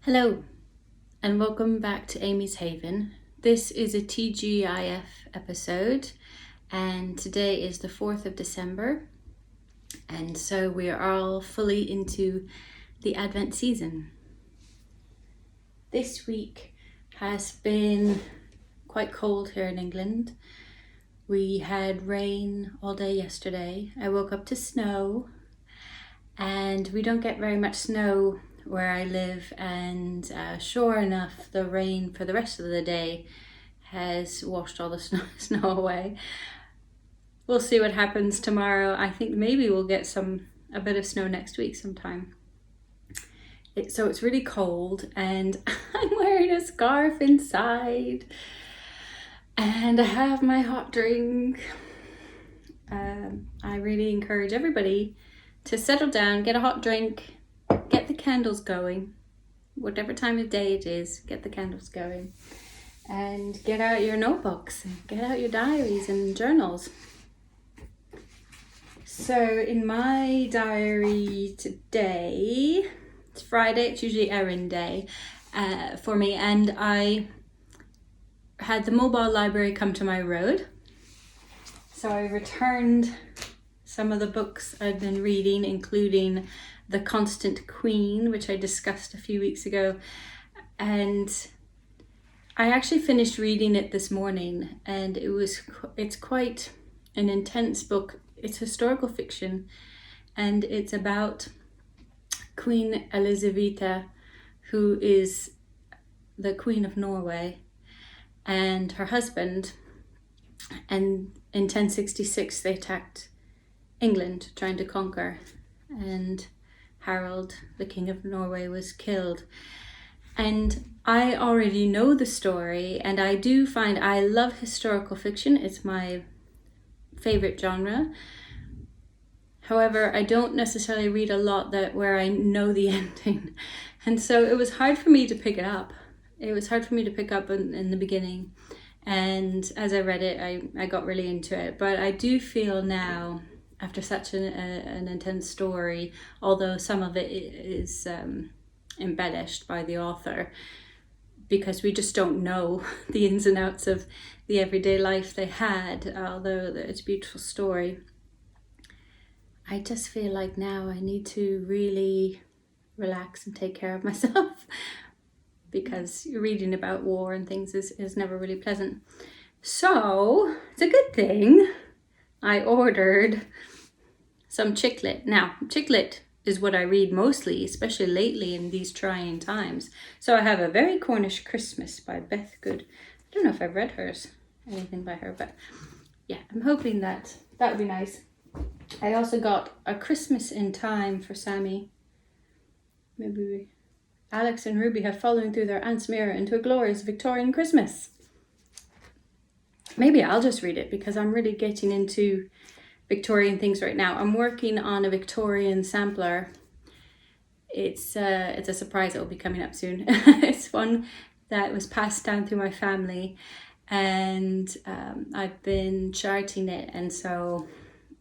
Hello and welcome back to Amy's Haven. This is a TGIF episode and today is the 4th of December, and so we are all fully into the Advent season. This week has been quite cold here in England. We had rain all day yesterday. I woke up to snow, and we don't get very much snow where I live, and sure enough, the rain for the rest of the day has washed all the snow away. We'll see what happens tomorrow. I think maybe we'll get a bit of snow next week sometime. So it's really cold, and I'm wearing a scarf inside, and I have my hot drink. I really encourage everybody to settle down, get a hot drink, get the candles going, whatever time of day it is, get the candles going, and get out your notebooks, get out your diaries and journals. So in my diary today, it's Friday, it's usually errand day for me, and I had the mobile library come to my road. So I returned some of the books I'd been reading, including The Constant Queen, which I discussed a few weeks ago, and I actually finished reading it this morning, and it's quite an intense book. It's historical fiction, and it's about Queen Elizaveta, who is the Queen of Norway, and her husband, and in 1066 they attacked England trying to conquer, and Harold, the King of Norway, was killed. And I already know the story, and I love historical fiction. It's my favorite genre. However, I don't necessarily read a lot where I know the ending. And so it was hard for me to pick it up. It was hard for me to pick up in the beginning. And as I read it, I got really into it. But I do feel now, after such an intense story, although some of it is embellished by the author, because we just don't know the ins and outs of the everyday life they had, although it's a beautiful story. I just feel like now I need to really relax and take care of myself, because reading about war and things is never really pleasant. So it's a good thing I ordered some chick lit. Now, chick lit is what I read mostly, especially lately in these trying times. So I have A Very Cornish Christmas by Beth Good. I don't know if I've read anything by her, but yeah, I'm hoping that would be nice. I also got A Christmas in Time for Sammy. Maybe Alex and Ruby have fallen through their aunt's mirror into a glorious Victorian Christmas. Maybe I'll just read it, because I'm really getting into Victorian things right now. I'm working on a Victorian sampler. It's a surprise that will be coming up soon. It's one that was passed down through my family, and I've been charting it, and so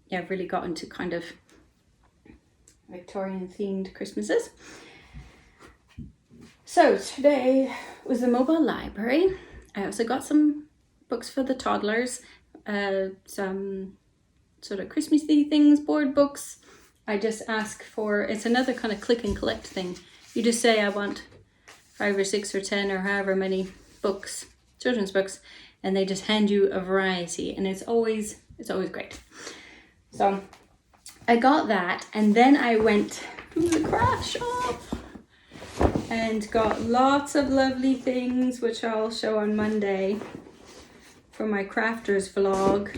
yeah, I've really got into kind of Victorian themed Christmases. So today was the mobile library. I also got some books for the toddlers, some sort of Christmassy things, board books. I just ask for, it's another kind of click and collect thing. You just say I want 5 or 6 or 10 or however many books, children's books, and they just hand you a variety, and it's always great. So I got that, and then I went to the craft shop and got lots of lovely things, which I'll show on Monday for my crafters vlog,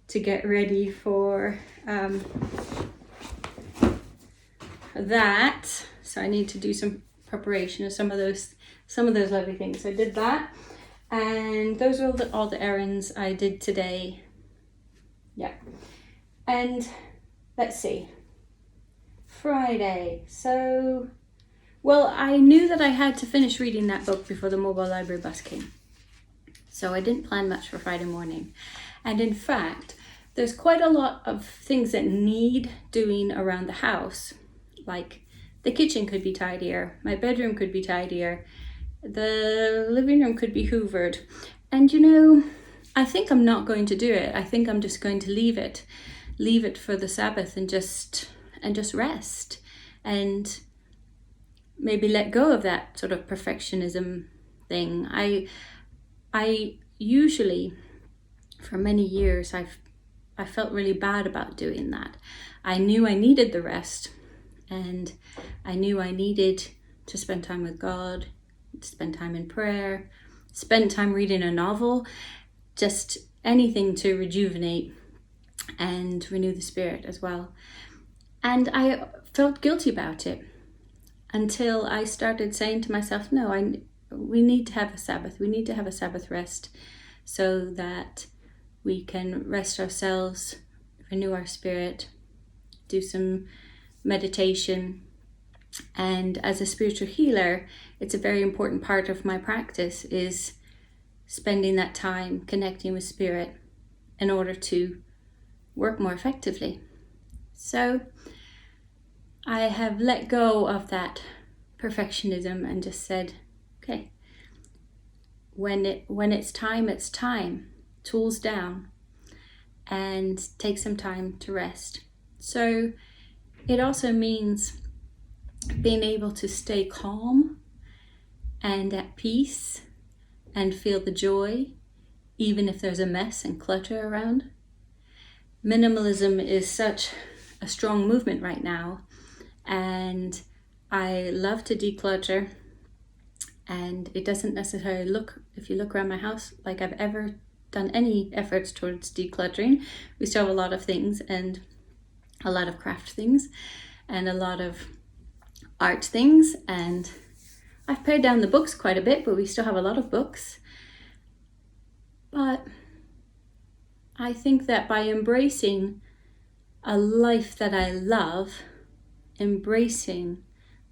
to get ready for that. So I need to do some preparation of some of those lovely things. So I did that, and those are all the errands I did today. Yeah. And let's see, Friday. So, well, I knew that I had to finish reading that book before the mobile library bus came. So I didn't plan much for Friday morning. And in fact, there's quite a lot of things that need doing around the house, like The kitchen could be tidier, my bedroom could be tidier, the living room could be hoovered. And I think I'm not going to do it. I think I'm just going to leave it for the Sabbath and just rest, and maybe let go of that sort of perfectionism thing. I usually, for many years, I felt really bad about doing that. I knew I needed the rest, and I knew I needed to spend time with God, spend time in prayer, spend time reading a novel, just anything to rejuvenate and renew the spirit as well. And I felt guilty about it until I started saying to myself, no, we need to have a Sabbath. We need to have a Sabbath rest so that we can rest ourselves, renew our spirit, do some meditation. And as a spiritual healer, it's a very important part of my practice is spending that time connecting with spirit in order to work more effectively. So I have let go of that perfectionism and just said, okay, when it's time, it's time. Tools down and take some time to rest. So it also means being able to stay calm and at peace and feel the joy, even if there's a mess and clutter around. Minimalism is such a strong movement right now, and I love to declutter, and it doesn't necessarily look, if you look around my house, like I've ever done any efforts towards decluttering. We still have a lot of things, and a lot of craft things, and a lot of art things, and I've pared down the books quite a bit, but we still have a lot of books. But I think that by embracing a life that I love, embracing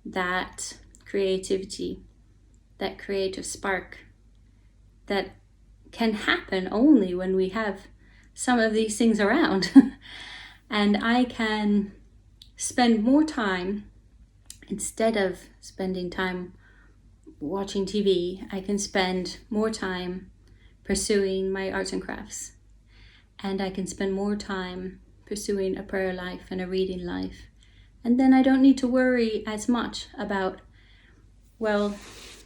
that creativity, that creative spark that can happen only when we have some of these things around. And I can spend more time, instead of spending time watching TV, I can spend more time pursuing my arts and crafts. And I can spend more time pursuing a prayer life and a reading life. And then I don't need to worry as much about,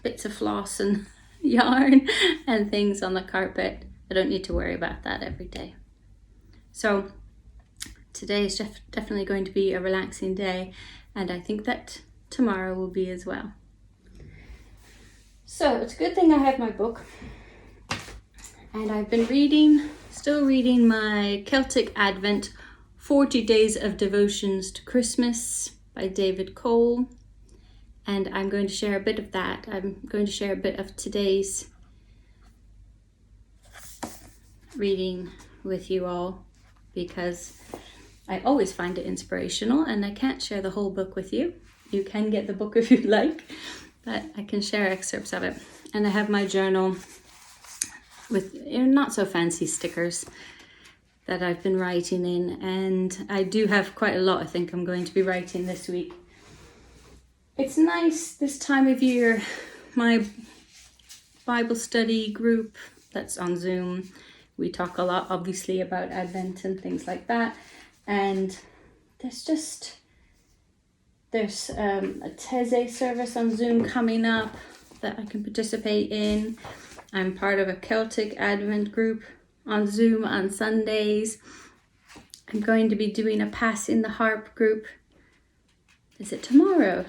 bits of floss and yarn and things on the carpet. I don't need to worry about that every day. So today is definitely going to be a relaxing day, and I think that tomorrow will be as well. So it's a good thing I have my book, and I've been still reading my Celtic Advent 40 Days of Devotions to Christmas by David Cole, and I'm going to share a bit of that. I'm going to share a bit of today's reading with you all, because I always find it inspirational, and I can't share the whole book with you. You can get the book if you like, but I can share excerpts of it. And I have my journal with not so fancy stickers that I've been writing in, and I do have quite a lot I think I'm going to be writing this week. It's nice this time of year. My Bible study group that's on Zoom, we talk a lot obviously about Advent and things like that. And there's a Teze service on Zoom coming up that I can participate in. I'm part of a Celtic Advent group on Zoom on Sundays. I'm going to be doing a Pass in the Harp group. Is it tomorrow?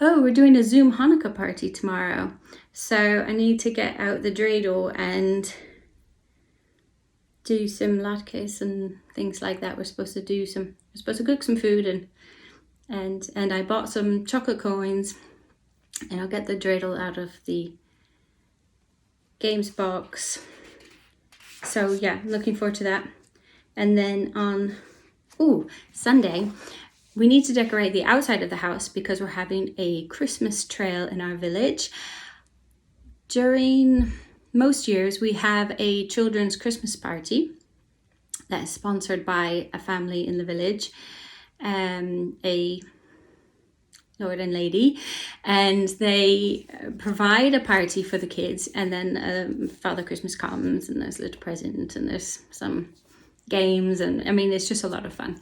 Oh, we're doing a Zoom Hanukkah party tomorrow. So I need to get out the dreidel and do some latkes and things like that. We're supposed to cook some food, and I bought some chocolate coins, and I'll get the dreidel out of the games box. So yeah, I'm looking forward to that. And then on Sunday, we need to decorate the outside of the house because we're having a Christmas trail in our village. During most years, we have a children's Christmas party that is sponsored by a family in the village, a Lord and Lady, and they provide a party for the kids, and then Father Christmas comes, and there's a little present, and there's some games, and I mean, it's just a lot of fun.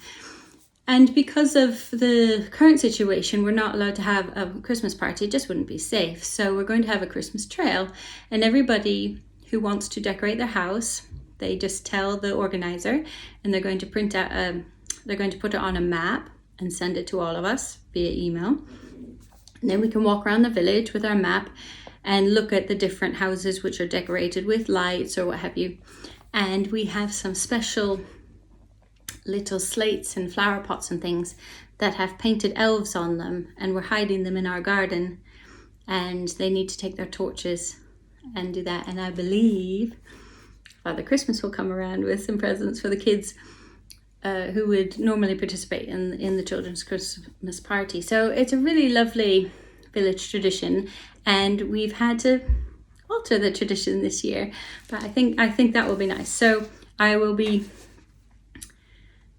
And because of the current situation, we're not allowed to have a Christmas party. It just wouldn't be safe. So we're going to have a Christmas trail, and everybody who wants to decorate their house, they just tell the organizer, and they're going to print out they're going to put it on a map and send it to all of us via email. And then we can walk around the village with our map and look at the different houses which are decorated with lights or what have you. And we have some special little slates and flower pots and things that have painted elves on them, and we're hiding them in our garden, and they need to take their torches and do that. And I believe Father Christmas will come around with some presents for the kids who would normally participate in the children's Christmas party. So it's a really lovely village tradition, and we've had to alter the tradition this year, but I think that will be nice. So I will be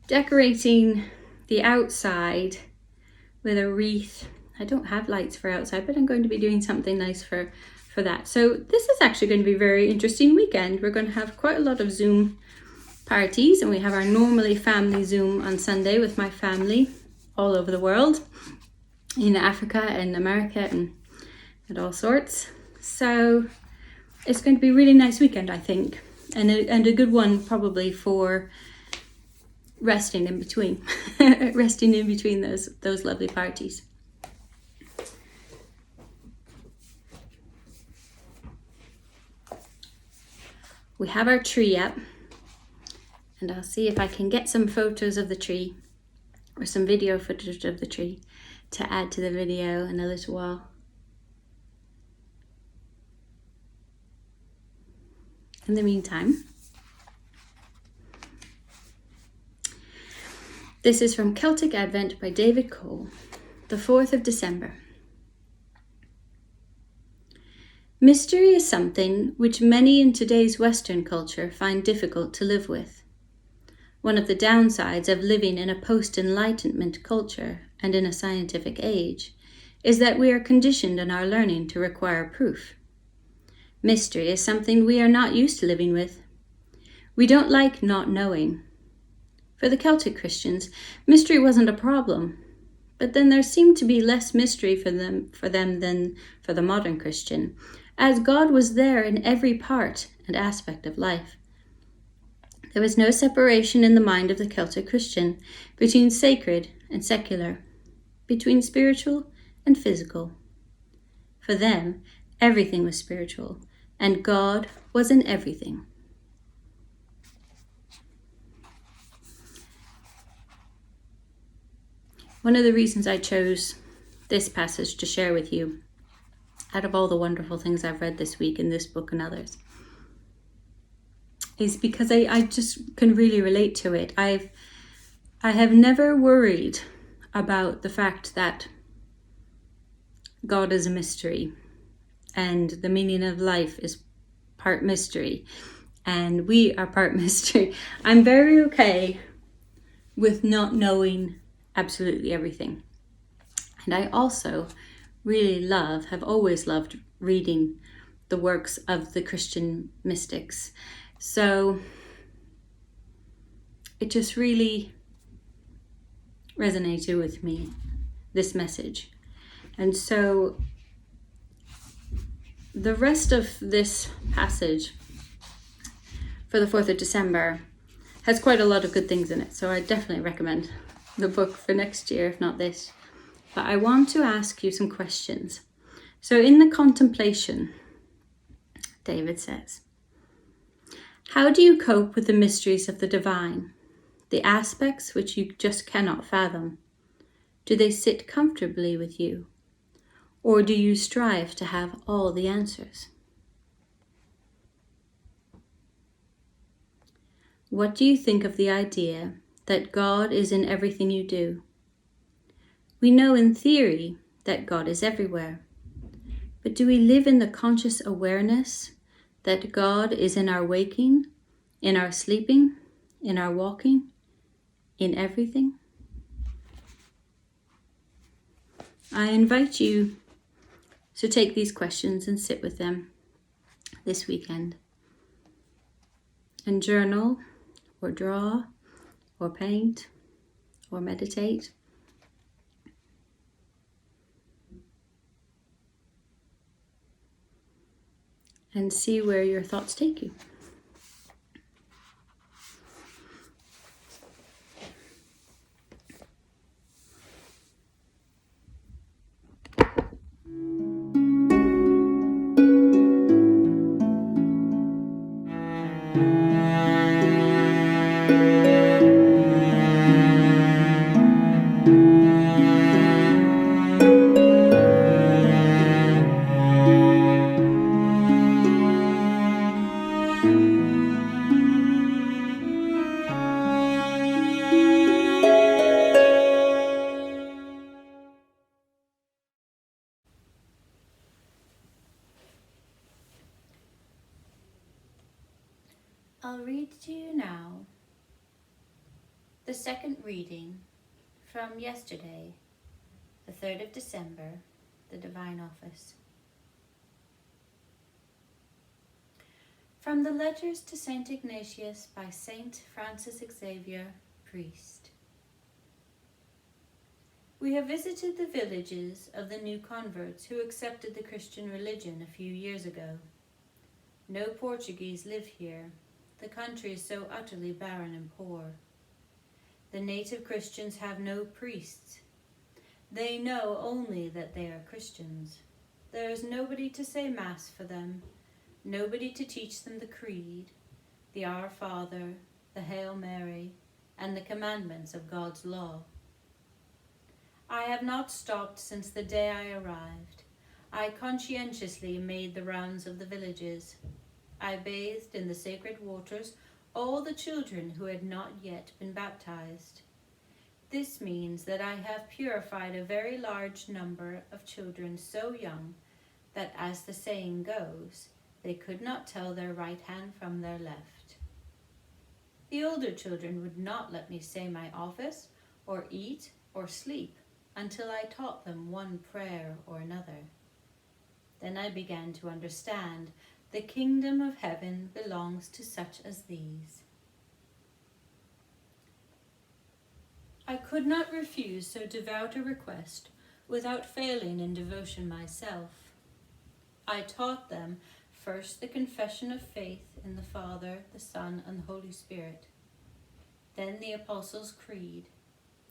decorating the outside with a wreath. I don't have lights for outside, but I'm going to be doing something nice for that. So this is actually going to be a very interesting weekend. We're going to have quite a lot of Zoom parties, and we have our normally family Zoom on Sunday with my family all over the world, in Africa and America and all sorts. So it's going to be a really nice weekend, I think, and a good one probably for resting in between those lovely parties. We have our tree up, and I'll see if I can get some photos of the tree or some video footage of the tree to add to the video in a little while. In the meantime, this is from Celtic Advent by David Cole, the 4th of December. Mystery is something which many in today's Western culture find difficult to live with. One of the downsides of living in a post-Enlightenment culture and in a scientific age is that we are conditioned in our learning to require proof. Mystery is something we are not used to living with. We don't like not knowing. For the Celtic Christians, mystery wasn't a problem, but then there seemed to be less mystery for them than for the modern Christian, as God was there in every part and aspect of life. There was no separation in the mind of the Celtic Christian between sacred and secular, between spiritual and physical. For them, everything was spiritual, and God was in everything. One of the reasons I chose this passage to share with you, out of all the wonderful things I've read this week in this book and others, is because I just can really relate to it. I have never worried about the fact that God is a mystery, and the meaning of life is part mystery, and we are part mystery. I'm very okay with not knowing absolutely everything. And I also really have always loved reading the works of the Christian mystics. So it just really resonated with me, this message. And so the rest of this passage for the 4th of December has quite a lot of good things in it. So I definitely recommend the book for next year, if not this. But I want to ask you some questions. So in the contemplation, David says, how do you cope with the mysteries of the divine, the aspects which you just cannot fathom? Do they sit comfortably with you? Or do you strive to have all the answers? What do you think of the idea that God is in everything you do? We know in theory that God is everywhere, but do we live in the conscious awareness that God is in our waking, in our sleeping, in our walking, in everything? I invite you to take these questions and sit with them this weekend and journal or draw or paint or meditate. And see where your thoughts take you. I'll read to you now the second reading from yesterday, the 3rd of December, the Divine Office. From the Letters to St. Ignatius by St. Francis Xavier, Priest. We have visited the villages of the new converts who accepted the Christian religion a few years ago. No Portuguese live here. The country is so utterly barren and poor. The native Christians have no priests. They know only that they are Christians. There is nobody to say Mass for them, nobody to teach them the Creed, the Our Father, the Hail Mary, and the commandments of God's law. I have not stopped since the day I arrived. I conscientiously made the rounds of the villages. I bathed in the sacred waters all the children who had not yet been baptized. This means that I have purified a very large number of children so young that, as the saying goes, they could not tell their right hand from their left. The older children would not let me say my office, or eat, or sleep, until I taught them one prayer or another. Then I began to understand the kingdom of heaven belongs to such as these. I could not refuse so devout a request without failing in devotion myself. I taught them first the confession of faith in the Father, the Son, and the Holy Spirit, then the Apostles' Creed,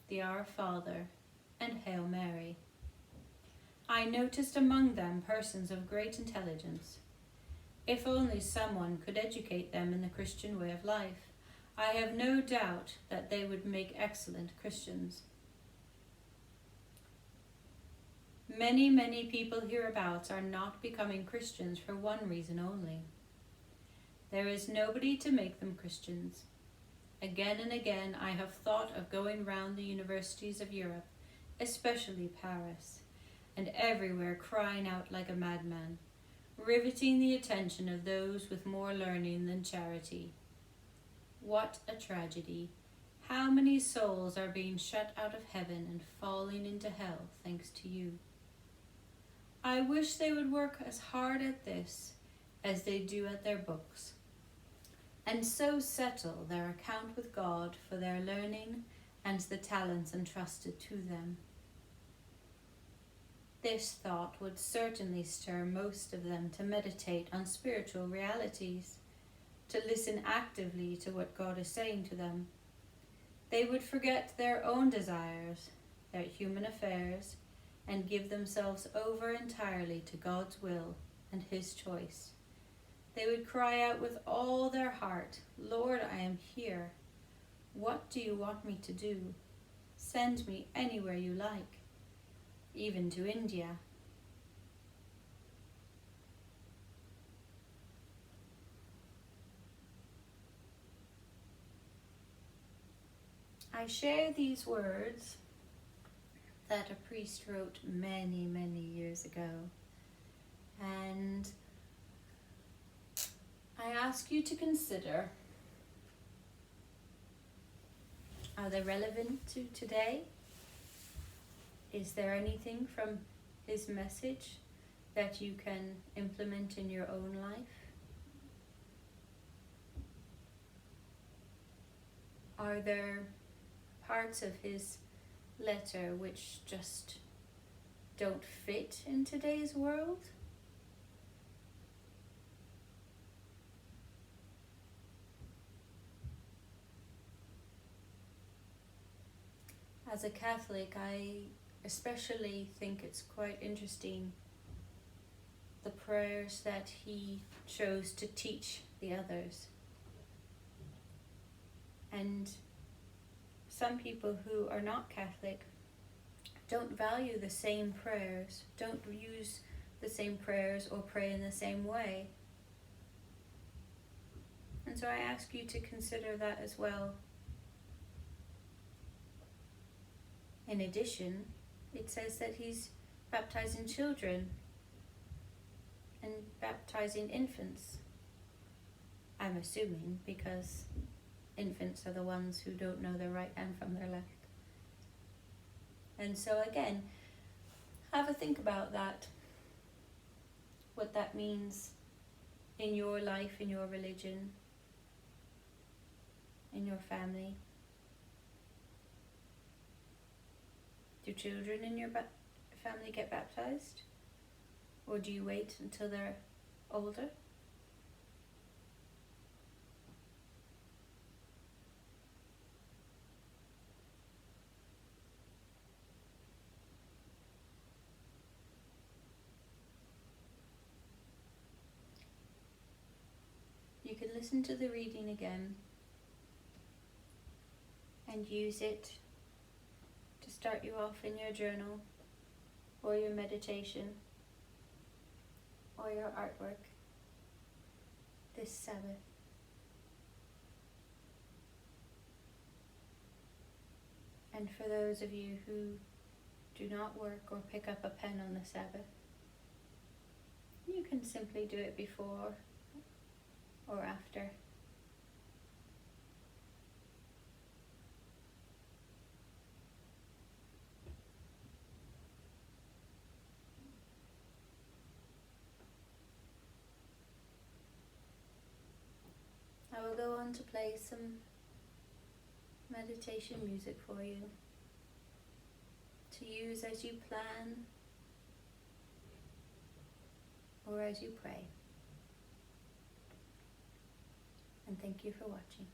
the Our Father, and Hail Mary. I noticed among them persons of great intelligence. If only someone could educate them in the Christian way of life, I have no doubt that they would make excellent Christians. Many people hereabouts are not becoming Christians for one reason only. There is nobody to make them Christians. Again and again I have thought of going round the universities of Europe, especially Paris, and everywhere crying out like a madman, riveting the attention of those with more learning than charity. What a tragedy! How many souls are being shut out of heaven and falling into hell thanks to you? I wish they would work as hard at this as they do at their books, and so settle their account with God for their learning and the talents entrusted to them. This thought would certainly stir most of them to meditate on spiritual realities, to listen actively to what God is saying to them. They would forget their own desires, their human affairs, and give themselves over entirely to God's will and His choice. They would cry out with all their heart, Lord, I am here. What do you want me to do? Send me anywhere you like, even to India. I share these words that a priest wrote many years ago, and I ask you to consider, are they relevant to today? Is there anything from his message that you can implement in your own life? Are there parts of his letter which just don't fit in today's world? As a Catholic, I especially think it's quite interesting the prayers that he chose to teach the others. And some people who are not Catholic don't value the same prayers, don't use the same prayers or pray in the same way. And so I ask you to consider that as well. In addition, it says that he's baptizing children and baptizing infants. I'm assuming, because infants are the ones who don't know their right hand from their left. And so again, have a think about that. What that means in your life, in your religion, in your family. Do children in your family get baptized? Or do you wait until they're older? You can listen to the reading again and use it to start you off in your journal or your meditation or your artwork this Sabbath. And for those of you who do not work or pick up a pen on the Sabbath, you can simply do it before or after. I will go on to play some meditation music for you to use as you plan or as you pray. And thank you for watching.